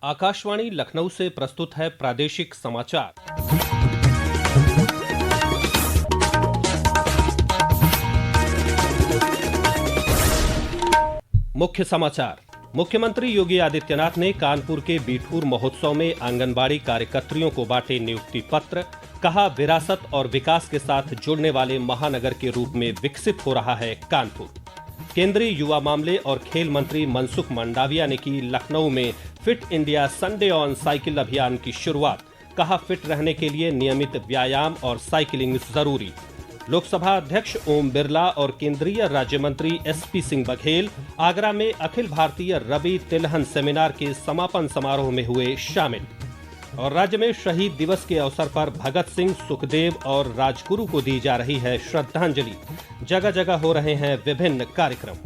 आकाशवाणी लखनऊ से प्रस्तुत है प्रादेशिक समाचार। मुख्य समाचार। मुख्यमंत्री योगी आदित्यनाथ ने कानपुर के बिठूर महोत्सव में आंगनबाड़ी कार्यकर्त्रियों को बांटे नियुक्ति पत्र। कहा, विरासत और विकास के साथ जुड़ने वाले महानगर के रूप में विकसित हो रहा है कानपुर। केंद्रीय युवा मामले और खेल मंत्री मनसुख मंडाविया ने की लखनऊ में fit India Sunday on cycle अभियान की शुरुआत। कहा, फिट रहने के लिए नियमित व्यायाम और साइकिलिंग जरूरी। लोकसभा अध्यक्ष ओम बिरला और केंद्रीय राज्य मंत्री एसपी सिंह बघेल आगरा में अखिल भारतीय रवि तिलहन सेमिनार के समापन समारोह में हुए शामिल। और राज्य में शहीद दिवस के अवसर पर भगत सिंह, सुखदेव और राजगुरु को दी जा रही है श्रद्धांजलि। जगह जगह हो रहे हैं विभिन्न कार्यक्रम।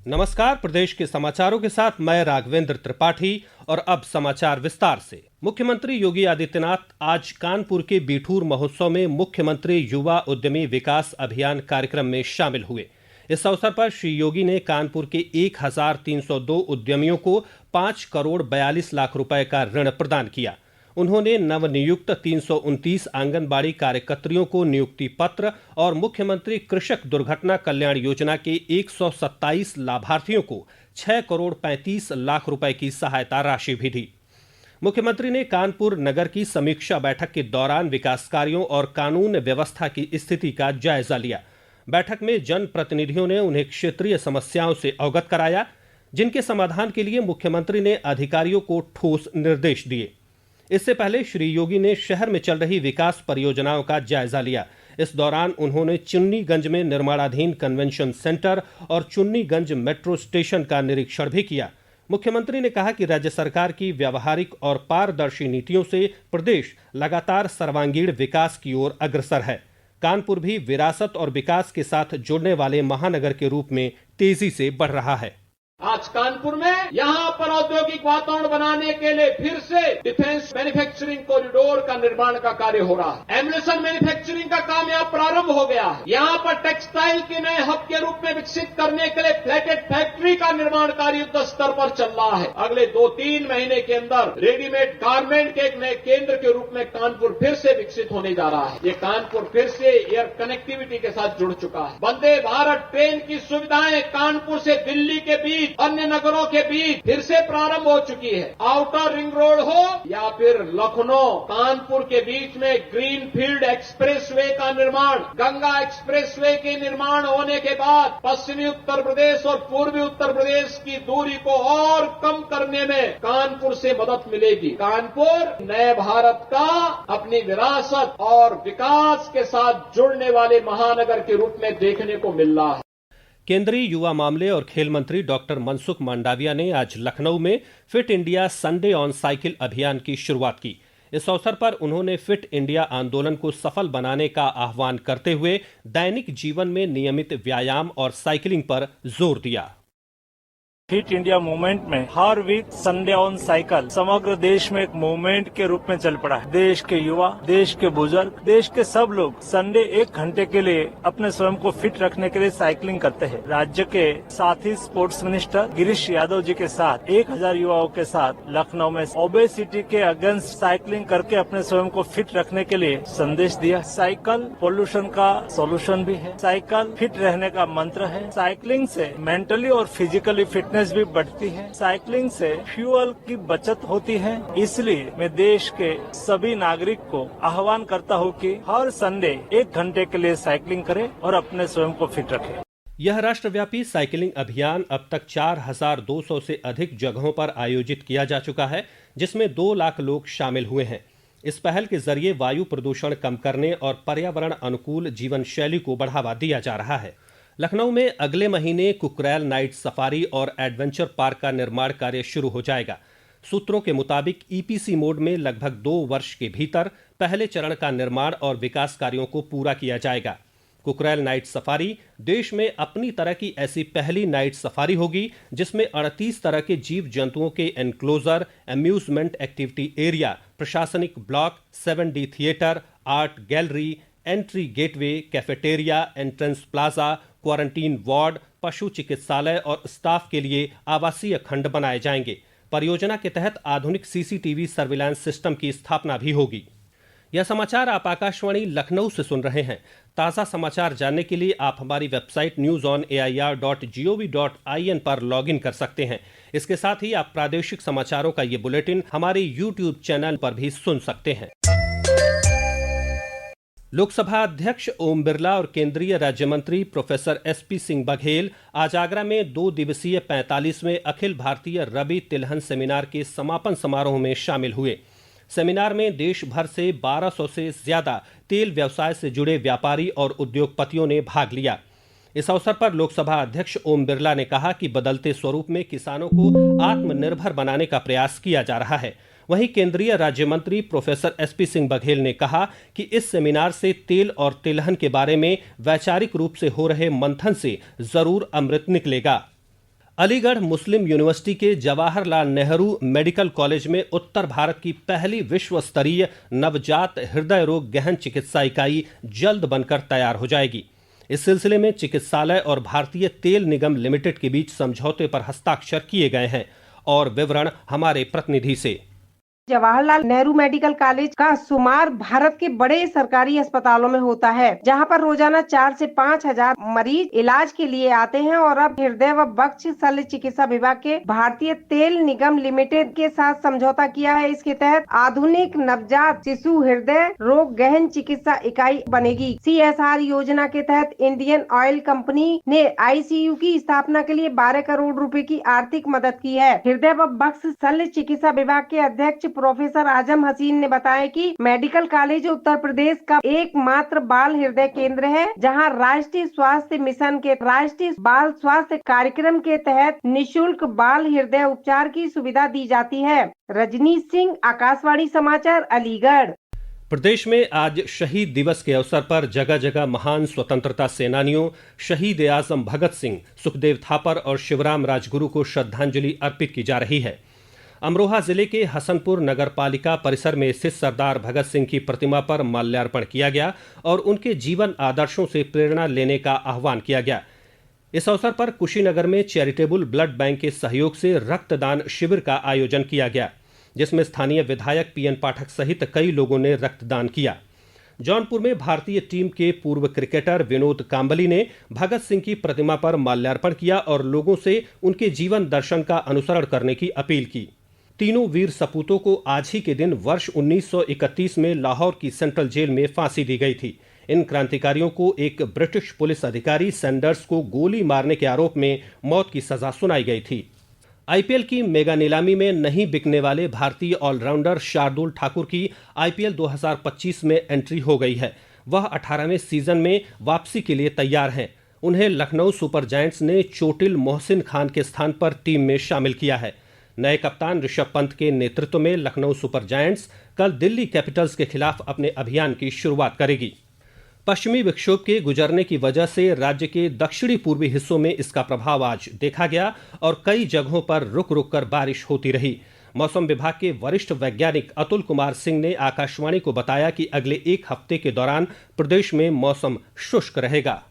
नमस्कार, प्रदेश के समाचारों के साथ मैं राघवेंद्र त्रिपाठी। और अब समाचार विस्तार से। मुख्यमंत्री योगी आदित्यनाथ आज कानपुर के बिठूर महोत्सव में मुख्यमंत्री युवा उद्यमी विकास अभियान कार्यक्रम में शामिल हुए। इस अवसर पर श्री योगी ने कानपुर के 1302 उद्यमियों को 5 करोड़ 42 लाख रुपए का ऋण प्रदान किया। उन्होंने नवनियुक्त 329 आंगनबाड़ी कार्यकर्त्रियों को नियुक्ति पत्र और मुख्यमंत्री कृषक दुर्घटना कल्याण योजना के 127 लाभार्थियों को 6 करोड़ 35 लाख रुपए की सहायता राशि भी दी। मुख्यमंत्री ने कानपुर नगर की समीक्षा बैठक के दौरान विकास कार्यों और कानून व्यवस्था की स्थिति का जायजा लिया। बैठक में जनप्रतिनिधियों ने उन्हें क्षेत्रीय समस्याओं से अवगत कराया, जिनके समाधान के लिए मुख्यमंत्री ने अधिकारियों को ठोस निर्देश दिए। इससे पहले श्री योगी ने शहर में चल रही विकास परियोजनाओं का जायजा लिया। इस दौरान उन्होंने चुन्नीगंज में निर्माणाधीन कन्वेंशन सेंटर और चुन्नीगंज मेट्रो स्टेशन का निरीक्षण भी किया। मुख्यमंत्री ने कहा कि राज्य सरकार की व्यावहारिक और पारदर्शी नीतियों से प्रदेश लगातार सर्वांगीण विकास की ओर अग्रसर है। कानपुर भी विरासत और विकास के साथ जुड़ने वाले महानगर के रूप में तेजी से बढ़ रहा है। आज कानपुर में यहाँ पर औद्योगिक वातावरण बनाने के लिए फिर से डिफेंस मैन्युफैक्चरिंग कॉरिडोर का निर्माण का कार्य हो रहा है। एम्युनिशन मैन्युफैक्चरिंग का काम यहाँ प्रारंभ हो गया है। यहाँ पर टेक्सटाइल के नए हब के रूप में विकसित करने के लिए फ्लैटेड फैक्ट्री का निर्माण कार्य युद्ध स्तर पर चल रहा है। अगले 2-3 महीने के अंदर रेडीमेड गारमेंट के एक नए केंद्र के रूप में कानपुर फिर से विकसित होने जा रहा है। ये कानपुर फिर से एयर कनेक्टिविटी के साथ जुड़ चुका है। वंदे भारत ट्रेन की सुविधाएं कानपुर से दिल्ली के बीच, अन्य नगरों के बीच फिर से प्रारंभ हो चुकी है। आउटर रिंग रोड हो या फिर लखनऊ कानपुर के बीच में ग्रीनफील्ड एक्सप्रेसवे का निर्माण, गंगा एक्सप्रेसवे के निर्माण होने के बाद पश्चिमी उत्तर प्रदेश और पूर्वी उत्तर प्रदेश की दूरी को और कम करने में कानपुर से मदद मिलेगी। कानपुर नए भारत का अपनी विरासत और विकास के साथ जुड़ने वाले महानगर के रूप में देखने को मिल रहा है। केंद्रीय युवा मामले और खेल मंत्री डॉक्टर मनसुख मंडाविया ने आज लखनऊ में fit India Sunday on cycle अभियान की शुरुआत की। इस अवसर पर उन्होंने फिट इंडिया आंदोलन को सफल बनाने का आह्वान करते हुए दैनिक जीवन में नियमित व्यायाम और साइकिलिंग पर जोर दिया। फिट इंडिया मूवमेंट में हर वीक संडे ऑन साइकिल समग्र देश में एक मूवमेंट के रूप में चल पड़ा है। देश के युवा, देश के बुजुर्ग, देश के सब लोग संडे 1 घंटे के लिए अपने स्वयं को फिट रखने के लिए साइकिलिंग करते हैं। राज्य के साथी स्पोर्ट्स मिनिस्टर गिरीश यादव जी के साथ 1000 युवाओं के साथ लखनऊ में ओबेसिटी के अगेंस्ट साइकिलिंग करके अपने स्वयं को फिट रखने के लिए संदेश दिया। साइकिल पोल्यूशन का सॉल्यूशन भी है। साइकिल फिट रहने का मंत्र है। साइकिलिंग से मेंटली और फिजिकली फिटनेस भी बढ़ती है। साइकिलिंग से फ्यूल की बचत होती है। इसलिए मैं देश के सभी नागरिक को आह्वान करता हूं कि हर संडे 1 घंटे के लिए साइकिलिंग करें और अपने स्वयं को फिट रखें। यह राष्ट्रव्यापी साइकिलिंग अभियान अब तक 4200 से अधिक जगहों पर आयोजित किया जा चुका है, जिसमें 2 लाख लोग शामिल हुए हैं। इस पहल के जरिए वायु प्रदूषण कम करने और पर्यावरण अनुकूल जीवन शैली को बढ़ावा दिया जा रहा है। लखनऊ में अगले महीने कुकरैल नाइट सफारी और एडवेंचर पार्क का निर्माण कार्य शुरू हो जाएगा। सूत्रों के मुताबिक ईपीसी मोड में लगभग 2 वर्ष के भीतर पहले चरण का निर्माण और विकास कार्यों को पूरा किया जाएगा। कुकरैल नाइट सफारी देश में अपनी तरह की ऐसी पहली नाइट सफारी होगी, जिसमें 38 तरह के जीव जंतुओं के एनक्लोजर, अम्यूजमेंट एक्टिविटी एरिया, प्रशासनिक block, 7D theatre, art gallery, entry gateway, cafeteria, entrance plaza, quarantine ward, पशु चिकित्सालय और स्टाफ के लिए आवासीय खंड बनाए जाएंगे। परियोजना के तहत आधुनिक सीसीटीवी सर्विलांस सिस्टम की स्थापना भी होगी। यह समाचार आप आकाशवाणी लखनऊ से सुन रहे हैं। ताज़ा समाचार जानने के लिए आप हमारी वेबसाइट newsonair.gov.in पर लॉगिन कर सकते हैं। इसके साथ ही आप प्रादेशिक समाचारों का ये बुलेटिन हमारे YouTube चैनल पर भी सुन सकते हैं। लोकसभा अध्यक्ष ओम बिरला और केंद्रीय राज्य मंत्री प्रोफेसर SP सिंह बघेल आज आगरा में 2 दिवसीय 45वें अखिल भारतीय रबी तिलहन सेमिनार के समापन समारोह में शामिल हुए। सेमिनार में देश भर से 1200 से ज्यादा तेल व्यवसाय से जुड़े व्यापारी और उद्योगपतियों ने भाग लिया। इस अवसर पर लोकसभा अध्यक्ष ओम बिरला ने कहा कि बदलते स्वरूप में किसानों को आत्मनिर्भर बनाने का प्रयास किया जा रहा है। वहीं केंद्रीय राज्य मंत्री प्रोफेसर SP सिंह बघेल ने कहा कि इस सेमिनार से तेल और तिलहन के बारे में वैचारिक रूप से हो रहे मंथन से जरूर अमृत निकलेगा। अलीगढ़ मुस्लिम यूनिवर्सिटी के जवाहरलाल नेहरू मेडिकल कॉलेज में उत्तर भारत की पहली विश्व स्तरीय नवजात हृदय रोग गहन चिकित्सा इकाई जल्द बनकर तैयार हो जाएगी। इस सिलसिले में चिकित्सालय और भारतीय तेल निगम लिमिटेड के बीच समझौते पर हस्ताक्षर किए गए हैं। और विवरण हमारे प्रतिनिधि से। जवाहरलाल नेहरू मेडिकल कॉलेज का शुमार भारत के बड़े सरकारी अस्पतालों में होता है, जहां पर रोजाना 4 से 5 हजार मरीज इलाज के लिए आते हैं। और अब हृदय व बक्ष शल्य चिकित्सा विभाग के भारतीय तेल निगम लिमिटेड के साथ समझौता किया है। इसके तहत आधुनिक नवजात शिशु हृदय रोग गहन चिकित्सा इकाई बनेगी। CSR योजना के तहत इंडियन ऑयल कंपनी ने ICU की स्थापना के लिए 12 करोड़ रुपए की आर्थिक मदद की है। हृदय व बक्ष शल्य चिकित्सा विभाग के अध्यक्ष प्रोफेसर आजम हसीन ने बताया कि मेडिकल कॉलेज उत्तर प्रदेश का एकमात्र बाल हृदय केंद्र है, जहां राष्ट्रीय स्वास्थ्य मिशन के राष्ट्रीय बाल स्वास्थ्य कार्यक्रम के तहत निशुल्क बाल हृदय उपचार की सुविधा दी जाती है। रजनीश सिंह, आकाशवाणी समाचार, अलीगढ़। प्रदेश में आज शहीद दिवस के अवसर पर जगह जगह महान स्वतंत्रता सेनानियों शहीद आजम भगत सिंह, सुखदेव थापर और शिवराम राजगुरु को श्रद्धांजलि अर्पित की जा रही है। अमरोहा जिले के हसनपुर नगर पालिका परिसर में स्थित सरदार भगत सिंह की प्रतिमा पर माल्यार्पण किया गया और उनके जीवन आदर्शों से प्रेरणा लेने का आह्वान किया गया। इस अवसर पर कुशीनगर में चैरिटेबल ब्लड बैंक के सहयोग से रक्तदान शिविर का आयोजन किया गया, जिसमें स्थानीय विधायक PN पाठक सहित कई लोगों ने रक्तदान किया। जौनपुर में भारतीय टीम के पूर्व क्रिकेटर विनोद कांबली ने भगत सिंह की प्रतिमा पर माल्यार्पण किया और लोगों से उनके जीवन दर्शन का अनुसरण करने की अपील की। तीनों वीर सपूतों को आज ही के दिन वर्ष 1931 में लाहौर की सेंट्रल जेल में फांसी दी गई थी। इन क्रांतिकारियों को एक ब्रिटिश पुलिस अधिकारी सैंडर्स को गोली मारने के आरोप में मौत की सजा सुनाई गई थी। IPL की मेगा नीलामी में नहीं बिकने वाले भारतीय ऑलराउंडर शार्दुल ठाकुर की IPL 2025 में एंट्री हो गई है। वह 18वें सीजन में वापसी के लिए तैयार हैं। उन्हें लखनऊ सुपर जायंट्स ने चोटिल मोहसिन खान के स्थान पर टीम में शामिल किया है। नए कप्तान ऋषभ पंत के नेतृत्व में लखनऊ सुपर जायंट्स कल दिल्ली कैपिटल्स के खिलाफ अपने अभियान की शुरुआत करेगी। पश्चिमी विक्षोभ के गुजरने की वजह से राज्य के दक्षिणी पूर्वी हिस्सों में इसका प्रभाव आज देखा गया और कई जगहों पर रुक रुक कर बारिश होती रही। मौसम विभाग के वरिष्ठ वैज्ञानिक अतुल कुमार सिंह ने आकाशवाणी को बताया कि अगले 1 हफ्ते के दौरान प्रदेश में मौसम शुष्क रहेगा।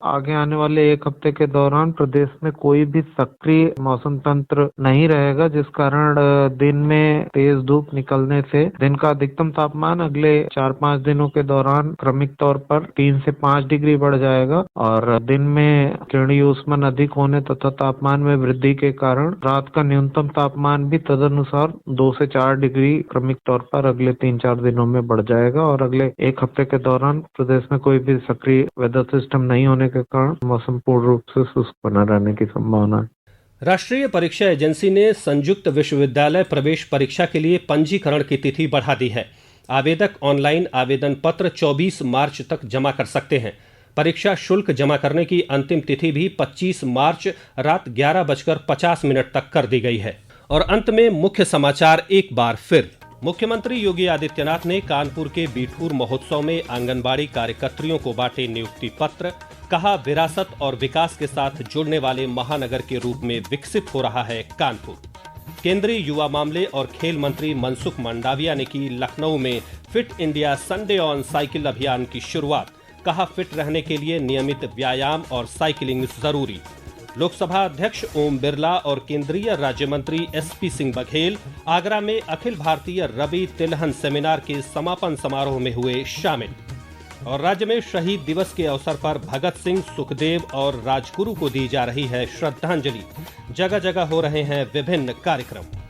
आगे आने वाले 1 हफ्ते के दौरान प्रदेश में कोई भी सक्रिय मौसम तंत्र नहीं रहेगा, जिस कारण दिन में तेज धूप निकलने से दिन का अधिकतम तापमान अगले 4-5 दिनों के दौरान क्रमिक तौर पर 3 से 5 डिग्री बढ़ जाएगा और दिन में किरणीय ऊष्मन अधिक होने तथा तापमान में वृद्धि के कारण रात का न्यूनतम तापमान भी तदनुसार 2 से 4 डिग्री क्रमिक तौर पर अगले 3-4 दिनों में बढ़ जाएगा और अगले 1 हफ्ते के दौरान प्रदेश में कोई भी सक्रिय वेदर सिस्टम नहीं होने के कारण मौसम पूर्ण रूप से शुष्क बना रहने की संभावना है। राष्ट्रीय परीक्षा एजेंसी ने संयुक्त विश्वविद्यालय प्रवेश परीक्षा के लिए पंजीकरण की तिथि बढ़ा दी है। आवेदक ऑनलाइन आवेदन पत्र 24 मार्च तक जमा कर सकते हैं। परीक्षा शुल्क जमा करने की अंतिम तिथि भी 25 मार्च रात 11:50 तक कर दी गई है। और अंत में मुख्य समाचार एक बार फिर। मुख्यमंत्री योगी आदित्यनाथ ने कानपुर के बिठूर महोत्सव में आंगनबाड़ी कार्यकर्त्रियों को बांटे नियुक्ति पत्र। कहा, विरासत और विकास के साथ जुड़ने वाले महानगर के रूप में विकसित हो रहा है कानपुर। केंद्रीय युवा मामले और खेल मंत्री मनसुख मंडाविया ने की लखनऊ में fit India Sunday on cycle अभियान की शुरुआत। कहा, फिट रहने के लिए नियमित व्यायाम और साइकिलिंग जरूरी। लोकसभा अध्यक्ष ओम बिरला और केंद्रीय राज्य मंत्री एसपी सिंह बघेल आगरा में अखिल भारतीय रवि तिलहन सेमिनार के समापन समारोह में हुए शामिल। और राज्य में शहीद दिवस के अवसर पर भगत सिंह, सुखदेव और राजगुरु को दी जा रही है श्रद्धांजलि। जगह जगह हो रहे हैं विभिन्न कार्यक्रम।